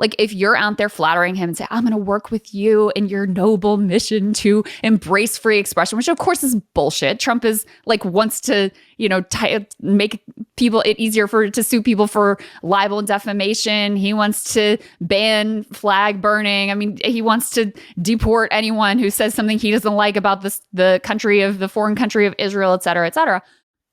Like, if you're out there flattering him and say, I'm going to work with you in your noble mission to embrace free expression, which of course is bullshit. Trump is like, wants to, make it easier to sue people for libel and defamation. He wants to ban flag burning. I mean, he wants to deport anyone who says something he doesn't like about the foreign country of Israel, et cetera, et cetera.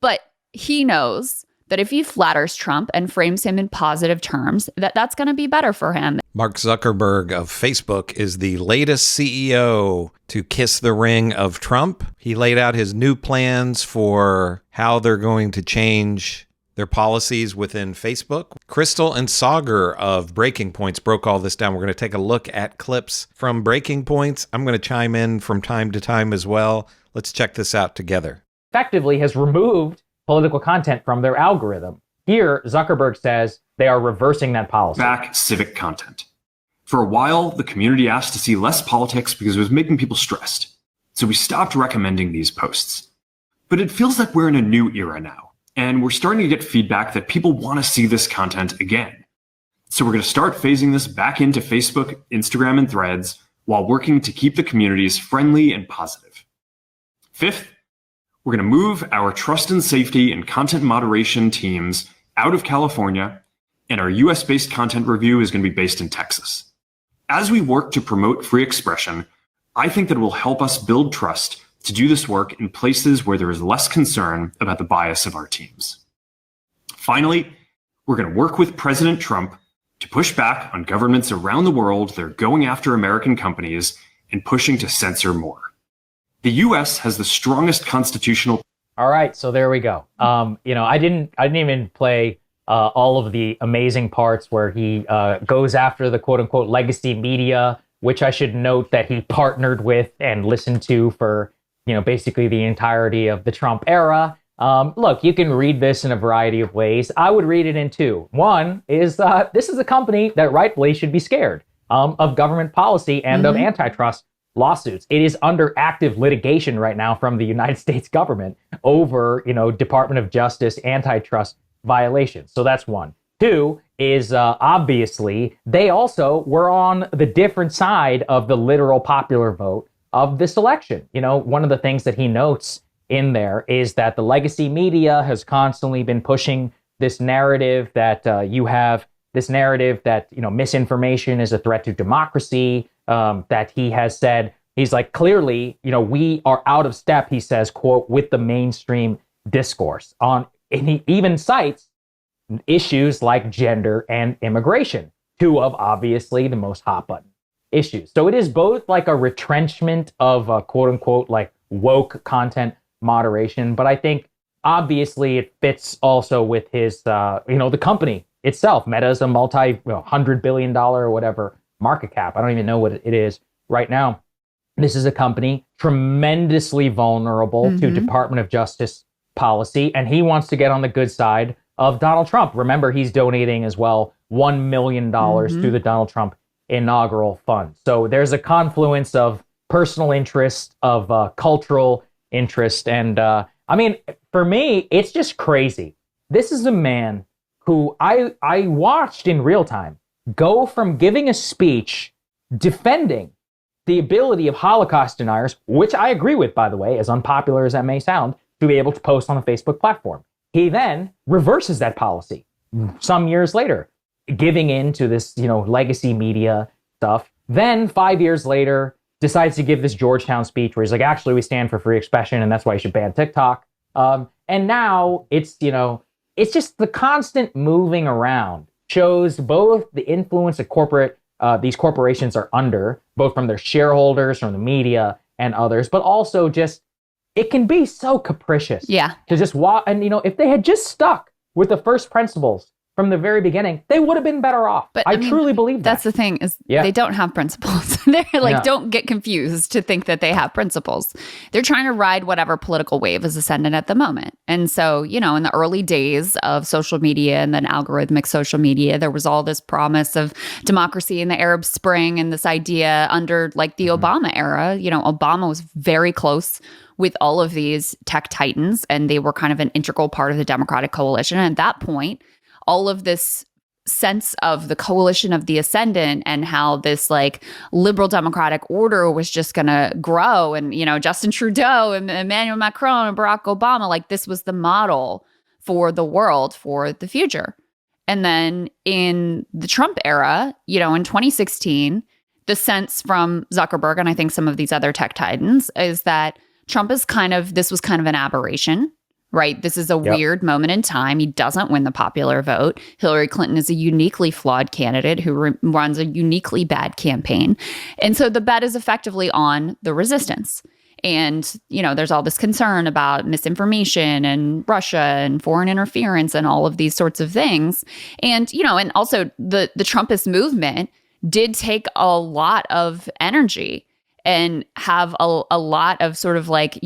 But he knows that if he flatters Trump and frames him in positive terms, that's going to be better for him. Mark Zuckerberg of Facebook is the latest CEO to kiss the ring of Trump. He laid out his new plans for how they're going to change their policies within Facebook. Krystal and Saagar of Breaking Points broke all this down. We're going to take a look at clips from Breaking Points. I'm going to chime in from time to time as well. Let's check this out together. Effectively has removed political content from their algorithm. Here, Zuckerberg says they are reversing that policy. Back civic content. For a while, the community asked to see less politics because it was making people stressed. So we stopped recommending these posts. But it feels like we're in a new era now, and we're starting to get feedback that people want to see this content again. So we're going to start phasing this back into Facebook, Instagram, and Threads while working to keep the communities friendly and positive. Fifth, we're going to move our trust and safety and content moderation teams out of California, and our US-based content review is going to be based in Texas. As we work to promote free expression, I think that it will help us build trust to do this work in places where there is less concern about the bias of our teams. Finally, we're going to work with President Trump to push back on governments around the world that are going after American companies and pushing to censor more. The U.S. has the strongest constitutional. All right, so there we go. I didn't even play all of the amazing parts where he goes after the quote unquote legacy media, which I should note that he partnered with and listened to for basically the entirety of the Trump era. Look, you can read this in a variety of ways. I would read it in two. One is this is a company that rightfully should be scared of government policy and of antitrust lawsuits. It is under active litigation right now from the United States government over, Department of Justice antitrust violations. So that's one. Two is obviously they also were on the different side of the literal popular vote of this election. One of the things that he notes in there is that the legacy media has constantly been pushing this narrative that misinformation is a threat to democracy. That he has said, he's like, clearly, we are out of step, he says, quote, with the mainstream discourse and he even cites issues like gender and immigration, two of obviously the most hot button issues. So it is both like a retrenchment of quote unquote, like woke content moderation. But I think obviously it fits also with his, the company itself. Meta is a $100 billion or whatever market cap. I don't even know what it is right now. This is a company tremendously vulnerable to Department of Justice policy, and he wants to get on the good side of Donald Trump. Remember, he's donating as well $1 million to the Donald Trump inaugural fund. So there's a confluence of personal interest, of cultural interest, and for me, it's just crazy. This is a man who I watched in real time go from giving a speech defending the ability of Holocaust deniers, which I agree with, by the way, as unpopular as that may sound, to be able to post on a Facebook platform. He then reverses that policy some years later, giving in to this, legacy media stuff. Then 5 years later, decides to give this Georgetown speech where he's like, actually, we stand for free expression, and that's why you should ban TikTok. And now it's just the constant moving around shows both the influence that these corporations are under, both from their shareholders, from the media, and others, but also just, it can be so capricious. Yeah. To just walk, and if they had just stuck with the first principles from the very beginning, they would have been better off. But I truly believe that. That's the thing, is they don't have principles. They're like, don't get confused to think that they have principles. They're trying to ride whatever political wave is ascendant at the moment. And so, in the early days of social media and then algorithmic social media, there was all this promise of democracy in the Arab Spring and this idea under like the Obama era. Obama was very close with all of these tech titans, and they were kind of an integral part of the Democratic coalition. And at that point, all of this sense of the coalition of the ascendant and how this like liberal democratic order was just going to grow. And, Justin Trudeau and Emmanuel Macron and Barack Obama, like this was the model for the world for the future. And then in the Trump era, in 2016, the sense from Zuckerberg and I think some of these other tech titans is that Trump is this was kind of an aberration, right? This is a weird moment in time. He doesn't win the popular vote. Hillary Clinton is a uniquely flawed candidate who runs a uniquely bad campaign. And so the bet is effectively on the resistance. And, there's all this concern about misinformation and Russia and foreign interference and all of these sorts of things. And, and also the Trumpist movement did take a lot of energy and have a lot of sort of like,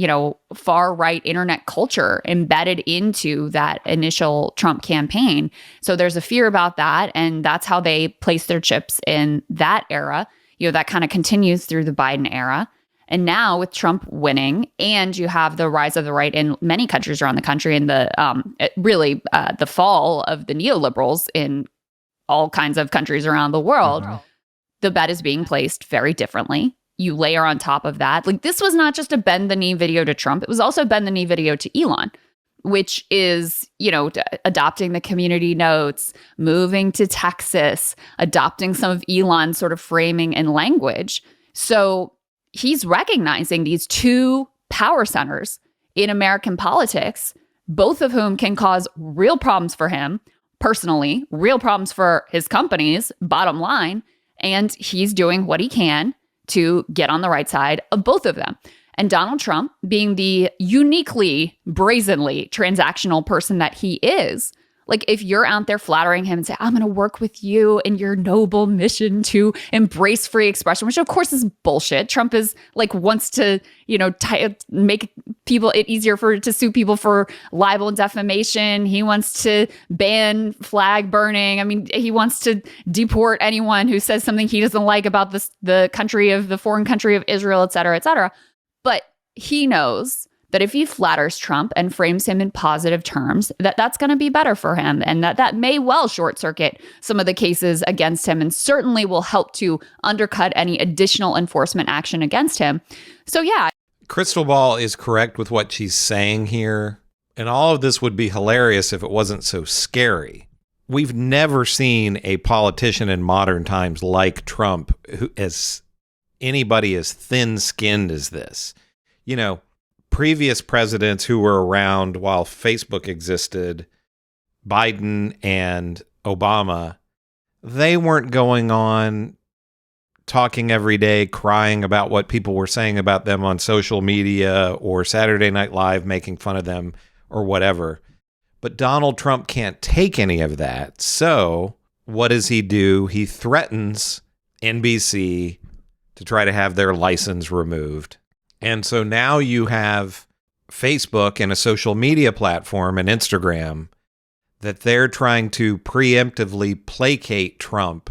far right internet culture embedded into that initial Trump campaign. So there's a fear about that. And that's how they place their chips in that era. That kind of continues through the Biden era. And now with Trump winning, and you have the rise of the right in many countries around the country, and the fall of the neoliberals in all kinds of countries around the world, the bet is being placed very differently. You layer on top of that, like this was not just a bend the knee video to Trump; it was also a bend the knee video to Elon, which is adopting the community notes, moving to Texas, adopting some of Elon's sort of framing and language. So he's recognizing these two power centers in American politics, both of whom can cause real problems for him personally, real problems for his companies, bottom line. And he's doing what he can to get on the right side of both of them. And Donald Trump, being the uniquely, brazenly transactional person that he is, like if you're out there flattering him and say, I'm going to work with you in your noble mission to embrace free expression, which of course is bullshit. Trump is like wants to, make it easier to sue people for libel and defamation. He wants to ban flag burning. I mean, he wants to deport anyone who says something he doesn't like about the foreign country of Israel, et cetera, et cetera. But he knows that if he flatters Trump and frames him in positive terms, that's going to be better for him. And that may well short circuit some of the cases against him and certainly will help to undercut any additional enforcement action against him. So, yeah. Krystal Ball is correct with what she's saying here. And all of this would be hilarious if it wasn't so scary. We've never seen a politician in modern times like Trump who as anybody as thin-skinned as this. Previous presidents who were around while Facebook existed, Biden and Obama, they weren't going on talking every day, crying about what people were saying about them on social media or Saturday Night Live making fun of them or whatever. But Donald Trump can't take any of that. So what does he do? He threatens NBC to try to have their license removed. And so now you have Facebook and a social media platform and Instagram that they're trying to preemptively placate Trump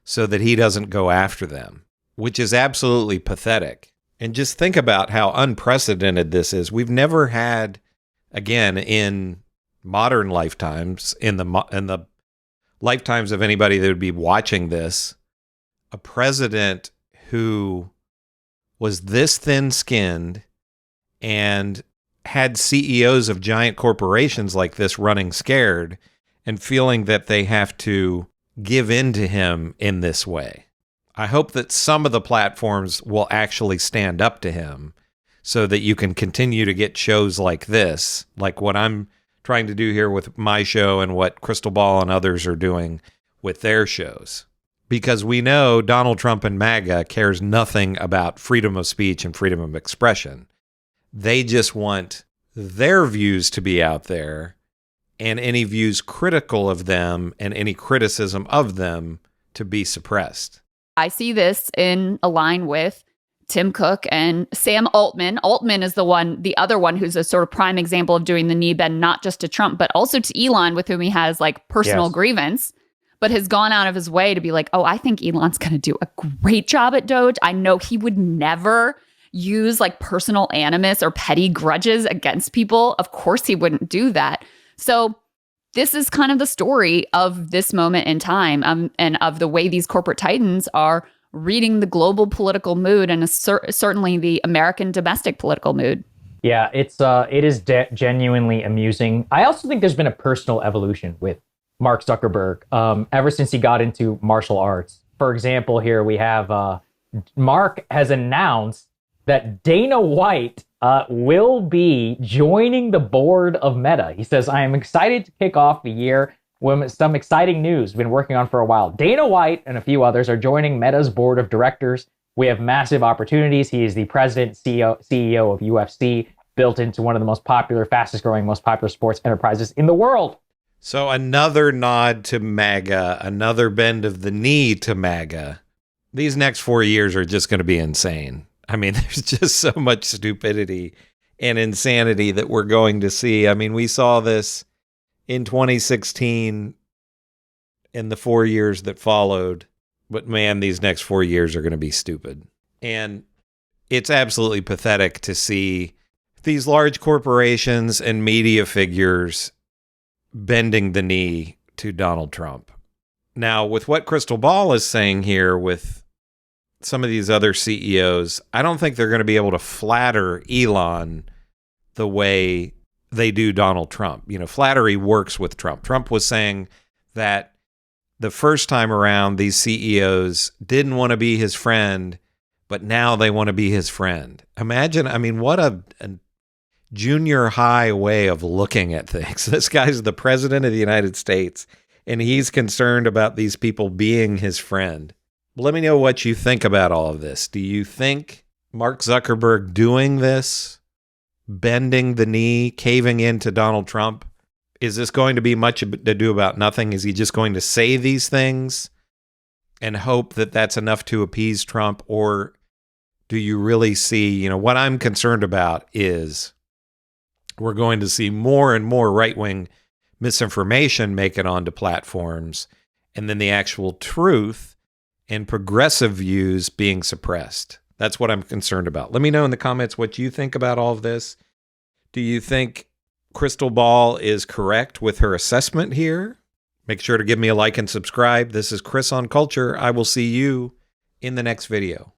so that he doesn't go after them, which is absolutely pathetic. And just think about how unprecedented this is. We've never had, again, in modern lifetimes, in the lifetimes of anybody that would be watching this, a president who was this thin-skinned and had CEOs of giant corporations like this running scared and feeling that they have to give in to him in this way. I hope that some of the platforms will actually stand up to him so that you can continue to get shows like this, like what I'm trying to do here with my show and what Krystal Ball and others are doing with their shows. Because we know Donald Trump and MAGA cares nothing about freedom of speech and freedom of expression. They just want their views to be out there and any views critical of them and any criticism of them to be suppressed. I see this in a line with Tim Cook and Sam Altman. Altman is the other one who's a sort of prime example of doing the knee bend, not just to Trump, but also to Elon, with whom he has like personal grievance, but has gone out of his way to be like, oh, I think Elon's going to do a great job at Doge. I know he would never use like personal animus or petty grudges against people. Of course he wouldn't do that. So this is kind of the story of this moment in time, and of the way these corporate titans are reading the global political mood and certainly the American domestic political mood. Yeah, it is genuinely amusing. I also think there's been a personal evolution with Mark Zuckerberg ever since he got into martial arts. For example, here we have Mark has announced that Dana White will be joining the board of Meta. He says, I am excited to kick off the year with some exciting news we've been working on for a while. Dana White and a few others are joining Meta's board of directors. We have massive opportunities. He is the president, CEO of UFC, built into one of the most popular, fastest growing, most popular sports enterprises in the world. So another nod to MAGA, another bend of the knee to MAGA. These next 4 years are just going to be insane. I mean, there's just so much stupidity and insanity that we're going to see. I mean, we saw this in 2016 in the 4 years that followed. But man, these next 4 years are going to be stupid. And it's absolutely pathetic to see these large corporations and media figures bending the knee to Donald Trump. Now, with what Krystal Ball is saying here with some of these other CEOs, I don't think they're going to be able to flatter Elon the way they do Donald Trump. You know, flattery works with Trump. Trump was saying that the first time around, these CEOs didn't want to be his friend, but now they want to be his friend. Imagine, I mean, what a junior high way of looking at things. This guy's the president of the United States, and he's concerned about these people being his friend. Let me know what you think about all of this. Do you think Mark Zuckerberg doing this, bending the knee, caving into Donald Trump, is this going to be much ado about nothing? Is he just going to say these things and hope that that's enough to appease Trump? Or do you really see, what I'm concerned about is we're going to see more and more right-wing misinformation make it onto platforms, and then the actual truth and progressive views being suppressed. That's what I'm concerned about. Let me know in the comments what you think about all of this. Do you think Krystal Ball is correct with her assessment here? Make sure to give me a like and subscribe. This is Chris on Culture. I will see you in the next video.